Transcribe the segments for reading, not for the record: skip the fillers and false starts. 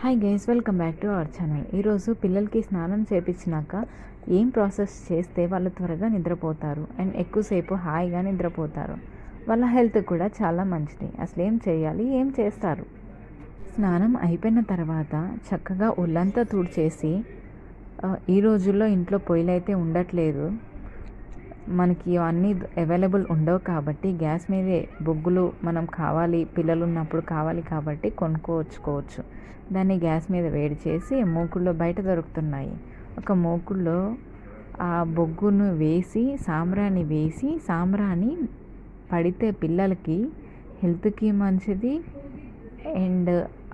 Hi guys, welcome back to our channel. ఈరోజు పిల్లలకి స్నానం చేపించినాక ఏం ప్రాసెస్ చేస్తే వాళ్ళు త్వరగా నిద్రపోతారు అండ్ ఎక్కువసేపు హాయిగా నిద్రపోతారు, వాళ్ళ హెల్త్ కూడా చాలా మంచిది. అసలు ఏం చేయాలి, ఏం చేస్తారు? స్నానం అయిపోయిన తర్వాత చక్కగా ఒళ్ళంతా తుడిచేసి, ఈ రోజుల్లో ఇంట్లో పొయ్యిలు అయితే ఉండట్లేదు, మనకి ఇవన్నీ అవైలబుల్ ఉండవు కాబట్టి గ్యాస్ మీదే బొగ్గులు మనం కావాలి, పిల్లలు ఉన్నప్పుడు కావాలి కాబట్టి కొనుక్కోవచ్చుకోవచ్చు. దాన్ని గ్యాస్ మీద వేడి చేసి మూకుల్లో బయట దొరుకుతున్నాయి. ఒక మూకుల్లో ఆ బొగ్గును వేసి సాంబ్రాణి పడితే పిల్లలకి హెల్త్కి మంచిది అండ్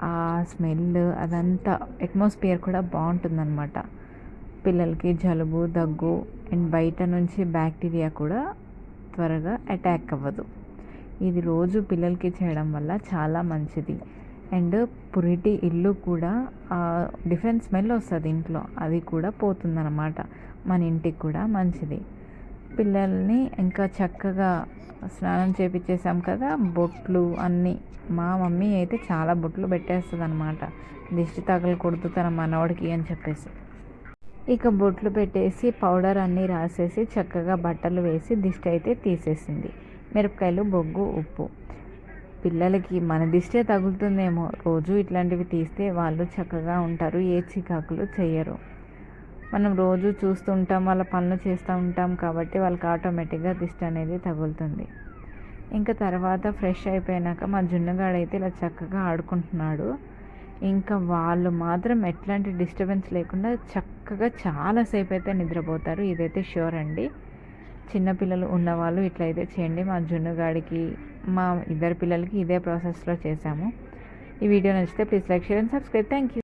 ఆ స్మెల్ అదంతా అట్మాస్ఫియర్ కూడా బాగుంటుందన్నమాట. పిల్లలకి జలుబు, దగ్గు అండ్ బయట నుంచి బ్యాక్టీరియా కూడా త్వరగా అటాక్ అవ్వదు. ఇది రోజు పిల్లలకి చేయడం వల్ల చాలా మంచిది. అండ్ పురిటి ఇల్లు కూడా డిఫరెంట్ స్మెల్ వస్తుంది ఇంట్లో, అది కూడా పోతుందన్నమాట. మన ఇంటికి కూడా మంచిది. పిల్లల్ని ఇంకా చక్కగా స్నానం చేపించేసాం కదా, బొట్లు అన్నీ. మా మమ్మీ అయితే చాలా బొట్లు పెట్టేస్తుంది అనమాట, దిష్టి తగలకూడదు తన మనవడికి అని చెప్పేసి. ఇక బొట్లు పెట్టేసి పౌడర్ అన్నీ రాసేసి చక్కగా బట్టలు వేసి దిష్టి అయితే తీసేసింది. మిరపకాయలు, బొగ్గు, ఉప్పు. పిల్లలకి మన దిష్టే తగులుతుందేమో, రోజు ఇట్లాంటివి తీస్తే వాళ్ళు చక్కగా ఉంటారు, ఏ చికాకులు చెయ్యరు. మనం రోజు చూస్తుంటాం, వాళ్ళ పనులు చేస్తూ ఉంటాం కాబట్టి వాళ్ళకి ఆటోమేటిక్గా దిష్టి అనేది తగులుతుంది. ఇంకా తర్వాత ఫ్రెష్ అయిపోయాక మా జున్నగాడైతే ఇలా చక్కగా ఆడుకుంటున్నాడు. ఇంకా వాళ్ళు మాత్రం ఎట్లాంటి డిస్టర్బెన్స్ లేకుండా చక్కగా చాలాసేపు అయితే నిద్రపోతారు, ఇదైతే ష్యూర్ అండి. చిన్నపిల్లలు ఉన్నవాళ్ళు ఇట్లయితే చేయండి. మా జున్నుగాడికి, మా ఇద్దరు పిల్లలకి ఇదే ప్రాసెస్లో చేశాము. ఈ వీడియో నచ్చితే please like, share and subscribe. Thank you.